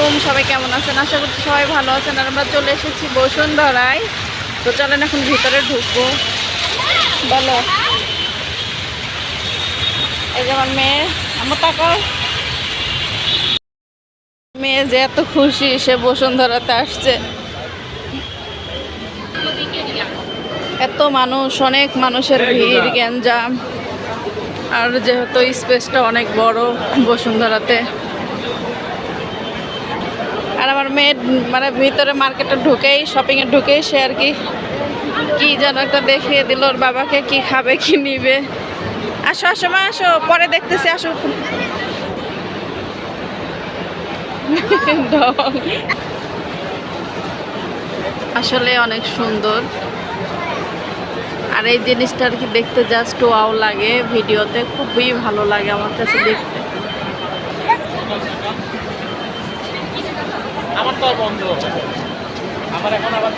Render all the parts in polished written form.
আলাইকুম, সবাই কেমন আছেন? আশা করছি সবাই ভালো আছেন। আর আমরা চলে এসেছি বসুন্ধরায়। তো চলেন এখন ভিতরে ঢুকবো। বলো, এই যে আমার মেয়ে, আমার টাকা মেয়ে যে এত খুশি, সে বসুন্ধরাতে আসছে। এত মানুষ, অনেক মানুষের ভিড়, গ্যাঞ্জাম। আর যেহেতু স্পেসটা অনেক বড় বসুন্ধরাতে, আর আমার মেয়ে মানে ভিতরে মার্কেটে ঢুকেই, শপিংয়ে ঢুকেই সে আর কি যেন একটা দেখিয়ে দিল ওর বাবাকে, কি খাবে কি নিবে। আসো আসো মা, আসো, পরে দেখতেছি, আসো। আসলে অনেক সুন্দর। আর এই জিনিসটা আর কি দেখতে জাস্ট ওয়াও লাগে, ভিডিওতে খুবই ভালো লাগে আমার কাছে দেখতে। আমার তো বন্ধ, আমার এখন আবার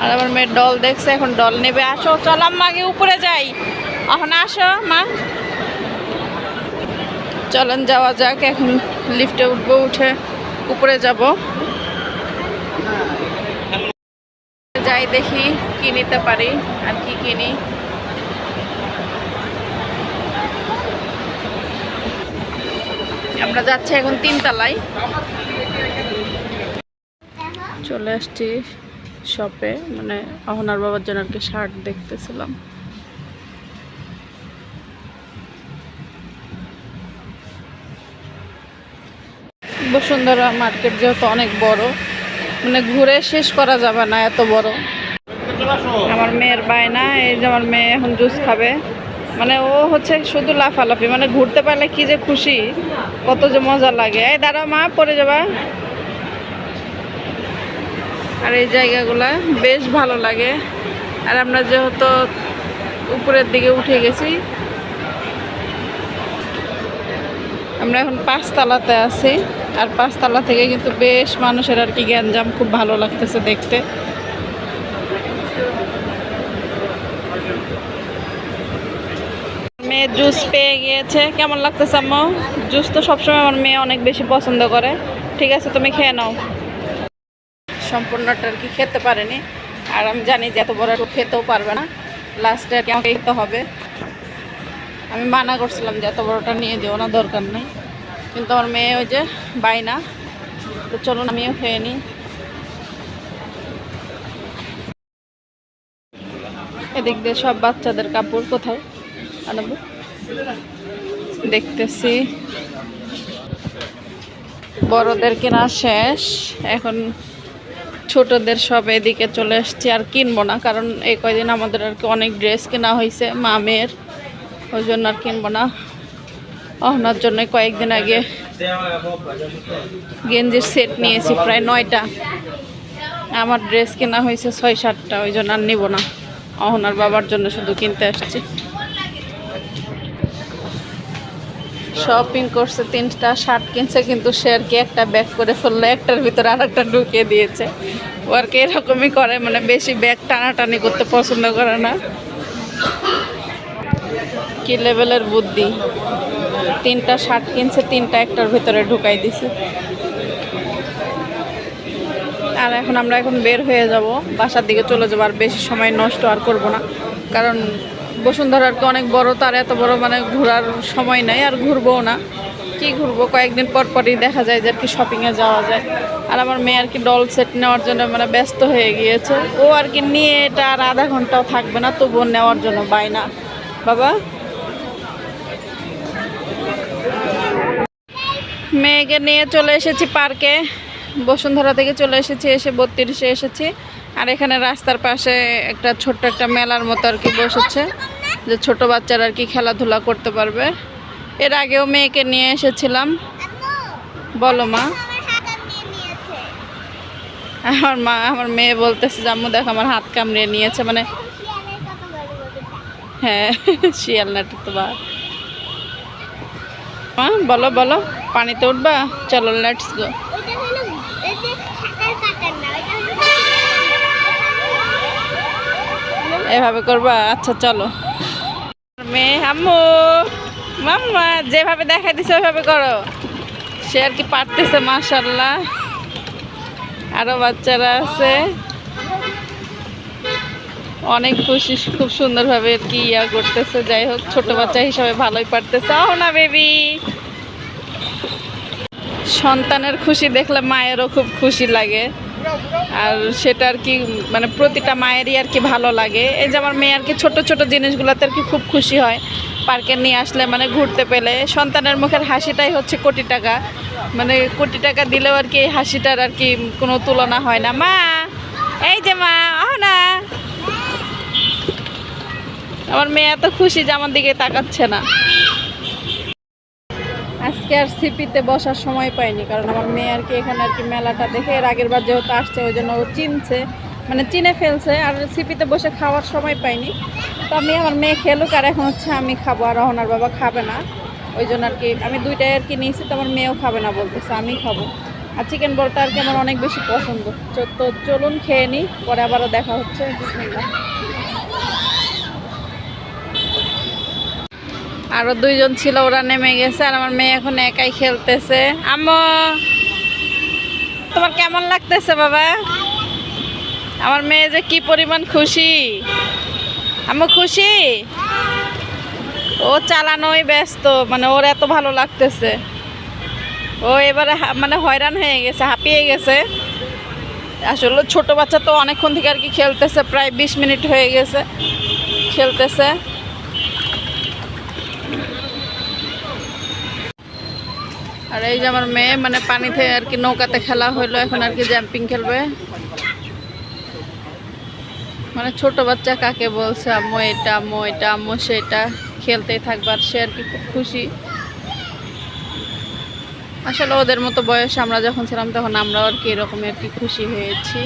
আর আমার মেয়ের ডল দেখছে, এখন ডল নেবে। আসো, চল আম্মা আগে উপরে যাই। এখন আসো মা, চলেন যাওয়া যাক। এখন লিফটে উঠবো, উঠে উপরে যাব। যাই দেখি কি নিতে পারি আর কি কিনি। আমরা যাচ্ছি এখন 3 তলায়। চলে আসছি শপে, মানে অহনার বাবার জন্য আর কি শার্ট দেখতেছিলাম। বসুন্ধরা মার্কেট যেহেতু অনেক বড়, মানে ঘুরে শেষ করা যাবে না, এত বড়। আমার মেয়ের বায়না, এই যে আমার মেয়ে এখন জুস খাবে। মানে ও হচ্ছে শুধু লাফালাফি, মানে ঘুরতে পারলে কি যে খুশি, কত যে মজা লাগে। এই দাঁড়াও মা, পড়ে যাবা। আর এই জায়গাগুলা বেশ ভালো লাগে। আর আমরা যেহেতু উপরের দিকে উঠে গেছি, আমরা এখন 5 তলাতে আছি। আর 5 তলা থেকে কিন্তু বেশ মানুষের আর কি গ্যাঞ্জাম, খুব ভালো লাগতেছে দেখতে। মেয়ে জুস পেয়ে গিয়েছে। কেমন লাগতেছে আম্মু? জুস তো সবসময় আমার মেয়ে অনেক বেশি পছন্দ করে। ঠিক আছে, তুমি খেয়ে নাও। সম্পূর্ণটা আর কি খেতে পারেনি, আর আমি জানি যে এত বড় খেতেও পারবে না, লাস্টে আর কি আমাকে খেতে হবে। আমি মানা করছিলাম যে এত বড়টা নিয়ে যেও না, দরকার নেই, কিন্তু আমার মেয়ে ওই যে বায়না। তো চলুন আমিও খেয়ে নিই। এদিক দিয়ে সব বাচ্চাদের কাপড় কোথায় আনবো দেখতেছি। বড়দের কেনা শেষ, এখন ছোটদের সব এদিকে চলে এসছি। আর কিনবো না, কারণ এই কয়দিন আমাদের আর কি অনেক ড্রেস কেনা হয়েছে মামের, ওই জন্য আর কিনবো না। অহনার জন্য কয়েকদিন আগে গেঞ্জির সেট নিয়েছি প্রায় 9টা। আমার ড্রেস কেনা হয়েছে 6-7টা, ওই জন্য আর নিব না। অহনার বাবার জন্য শুধু কিনতে আসছি। শপিং করছে, 3টা শার্ট কিনছে, কিন্তু সে আর কি একটা ব্যাগ করে ফেললো, একটার ভিতরে আর একটা ঢুকিয়ে দিয়েছে। ও আর কি এরকমই করে, মানে বেশি ব্যাগ টানাটানি করতে পছন্দ করে না। কি লেভেলের বুদ্ধি, 3টা শার্ট কিনছে, 3টা একটার ভিতরে ঢুকাই দিছে। আর এখন আমরা বের হয়ে যাব, বাসার দিকে চলে যাবো। আর বেশি সময় নষ্ট আর করব না, কারণ বসুন্ধরা আর কি অনেক বড়, তার এত বড় মানে ঘোরার সময় নাই, আর ঘুরবোও না। কি ঘুরবো, কয়েকদিন পর পরই দেখা যায় যে আর কি শপিংয়ে যাওয়া যায়। আর আমার মেয়ে আর কি ডল সেট নেওয়ার জন্য মানে ব্যস্ত হয়ে গিয়েছে। ও আর কি নিয়ে এটা আর আধা ঘন্টাও থাকবে না, তবুও নেওয়ার জন্য বায়না। বাবা, মেয়েকে নিয়ে চলে এসেছি পার্কে, বসুন্ধরা থেকে চলে এসেছি, এসে 32-এ এসেছি। আর এখানে রাস্তার পাশে একটা ছোট্ট একটা মেলার মতো আর কি বসেছে, যে ছোট বাচ্চারা আর কি খেলাধুলা করতে পারবে। এর আগেও মেয়েকে নিয়ে এসেছিলাম। বলো মা। আমার মেয়ে বলতেছে যে আম্মু দেখো আমার হাত কামড়িয়ে নিয়েছে, মানে হ্যাঁ শিয়াল নাটক তো বা। বলো বলো, পানিতে উঠবা? চলো লেটস গো। এভাবে করবা? আচ্ছা চলো। মেয়ে আম্মু মাম্মা যেভাবে দেখাই দিছে ওইভাবে করো। সে আর কি পারতেছে মাশাআল্লাহ। আরো বাচ্চারা আছে, অনেক খুশি, খুব সুন্দরভাবে আর কি ইয়া করতেছে। যাই হোক, ছোট বাচ্চা হিসাবে ভালোই পারতেছে। ও না বেবি, সন্তানের খুশি দেখলে মায়েরও খুব খুশি লাগে, আর সেটা আর কি মানে প্রতিটা মায়েরই আর কি ভালো লাগে। এই যে আমার মেয়ে আর কি ছোট ছোট জিনিসগুলোতে আর কি খুব খুশি হয়। পার্কে নিয়ে আসলে মানে ঘুরতে পেলে সন্তানের মুখের হাসিটাই হচ্ছে কোটি টাকা। মানে কোটি টাকা দিলেও আর কি এই হাসিটার আর কি কোনো তুলনা হয় না। মা এই যে মা, আহ না, আমার মেয়ে এত খুশি যে আমার দিকে তাকাচ্ছে না। আজকে আর সিপিতে বসার সময় পাইনি, কারণ আমার মেয়ে আর কি এখানে আর কি মেলাটা দেখে এর আগের বার যেহেতু আসছে ওই জন্য ও চিনছে, মানে চিনে ফেলছে। আর সিপিতে বসে খাওয়ার সময় পাইনি। তো আমি আমার মেয়ে খেলুক, আর এখন হচ্ছে আমি খাবো, আর রহনার বাবা খাবে না। ওই জন্য আর কি আমি দুইটাই আর কি নিয়েছি। তো আমার মেয়েও খাবে না বলতেছে, আমি খাবো। আর চিকেন বলটা আর কি আমার অনেক বেশি পছন্দ। তো চলুন খেয়ে নিই, পরে আবারও দেখা হচ্ছে। বিসমিল্লাহ। আরো দুইজন ছিল, ওরা নেমে গেছে, আর আমার মেয়ে এখন একাই খেলতেছে। আম্মু তোমার কেমন লাগতেছে বাবা? আমার মেয়ে যে কি পরিমাণ খুশি। আম্মু খুশি? ও চালানোই ব্যস্ত, মানে ওর এত ভালো লাগতেছে। ও এবারে মানে হয়রান হয়ে গেছে, হাঁপিয়ে গেছে। আসলে ছোট বাচ্চা তো অনেকক্ষণ থেকে আর কি খেলতেছে, প্রায় 20 মিনিট হয়ে গেছে খেলতেছে। আর এই যে আমার মেয়ে মানে পানিতে আর কি নৌকাতে খেলা হইলো, এখন আর কি জাম্পিং খেলবে। মানে ছোট বাচ্চা কাকে বলছে, আম্মু এটা আম্মু এটা আম্মু সেটা, খেলতেই থাকবে। আর সে আর কি খুব খুশি। আসলে ওদের মতো বয়সে আমরা যখন ছিলাম তখন আমরাও আর কি এরকম আর কি খুশি হয়েছি।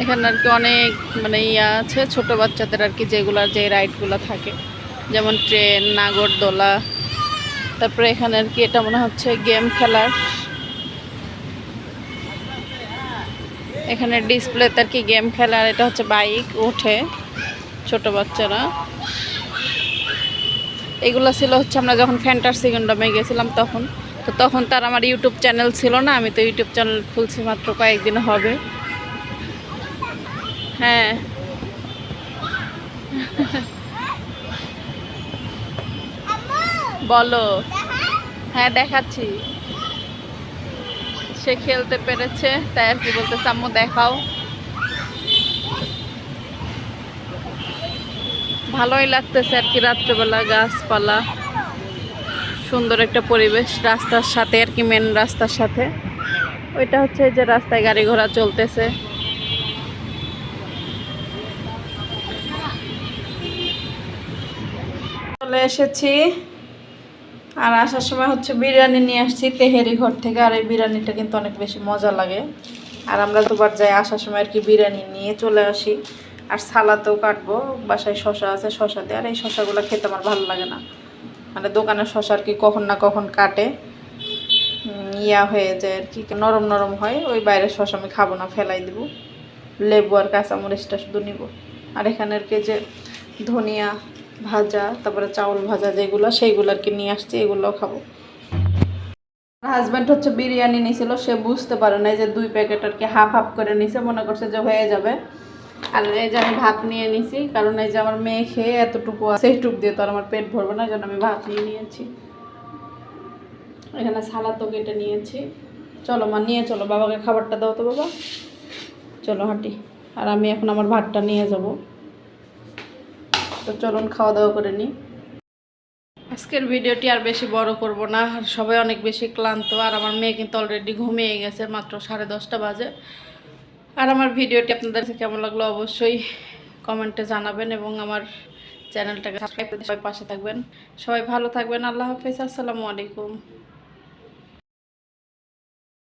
এখানে আর কি অনেক মানে ইয়া আছে ছোট বাচ্চাদের আর কি, যেগুলার যে রাইডগুলো থাকে, যেমন ট্রেন, নাগরদোলা। তারপরে এখানে আর কি এটা মনে হচ্ছে গেম খেলার, এখানে ডিসপ্লেতে আর কি গেম খেলার। এটা হচ্ছে বাইক ওঠে ছোট বাচ্চারা। এগুলো ছিল হচ্ছে আমরা যখন ফ্যান্টাসি কিংডমে গেছিলাম তখন। তো তখন তার আমার ইউটিউব চ্যানেল ছিল না, আমি তো ইউটিউব চ্যানেল খুলছি মাত্র কয়েকদিন হবে। হ্যাঁ বলো। হ্যাঁ দেখাচ্ছি। সে খেলতে পেরেছে তাই আর কি বলতেছে আম্মু দেখাও। ভালোই লাগতেছে আর কি রাত্রেবেলা, গাছপালা, সুন্দর একটা পরিবেশ রাস্তার সাথে আর কি, মেন রাস্তার সাথে। ওইটা হচ্ছে যে রাস্তায় গাড়ি ঘোড়া চলতেছে। চলে এসেছি, আর আসার সময় হচ্ছে বিরিয়ানি নিয়ে আসছি তেহেরি ঘর থেকে। আর এই বিরিয়ানিটা কিন্তু অনেক বেশি মজা লাগে। আর আমরা দুবার যাই, আসার সময় আর কি বিরিয়ানি নিয়ে চলে আসি। আর সালাতেও কাটবো, বাসায় শশা আছে, শশা দিয়ে। আর এই শশাগুলো খেতে আমার ভালো লাগে না, মানে দোকানের শশা আর কি কখন না কখন কাটে, ইয়া হয়ে যায় আর কি, নরম নরম হয়। ওই বাইরের শশা আমি খাবো না, ফেলাই দেবো। লেবু আর কাঁচামরিচটা শুধু নিব। আর এখানে আর কি যে ধনিয়া ভাজা, তারপরে চাউল ভাজা যেগুলো, সেইগুলো আর কি নিয়ে আসছি, এগুলোও খাবো। হাজব্যান্ড হচ্ছে বিরিয়ানি নিয়েছিল, সে বুঝতে পারে না যে 2 প্যাকেট আর কি হাফ হাফ করে নিছে, মনে করছে যে হয়ে যাবে। আর এই যে আমি ভাত নিয়ে নিছি, কারণ এই যে আমার মেয়ে খেয়ে এতটুকু আছে, সেইটুকু দিয়ে তো আর আমার পেট ভরবে না, এই জন্য আমি ভাত নিয়ে নিয়েছি। এখানে সালাদও কেটে নিয়েছি। চলো মা নিয়ে চলো, বাবাকে খাবারটা দাও তো বাবা, চলো হাঁটি। আর আমি এখন আমার ভাতটা নিয়ে যাব। তো চলুন খাওয়া দাওয়া করে নিই। আজকের ভিডিওটি আর বেশি বড় করব না, আর সবাই অনেক বেশি ক্লান্ত। আর আমার মেয়ে কিন্তু অলরেডি ঘুমিয়ে গেছে, মাত্র 10:30 বাজে। আর আমার ভিডিওটি আপনাদের কাছে কেমন লাগলো অবশ্যই কমেন্টে জানাবেন, এবং আমার চ্যানেলটাকে সাবস্ক্রাইব করে সবাই পাশে থাকবেন। সবাই ভালো থাকবেন। আল্লাহ হাফেজ, আসসালামু আলাইকুম।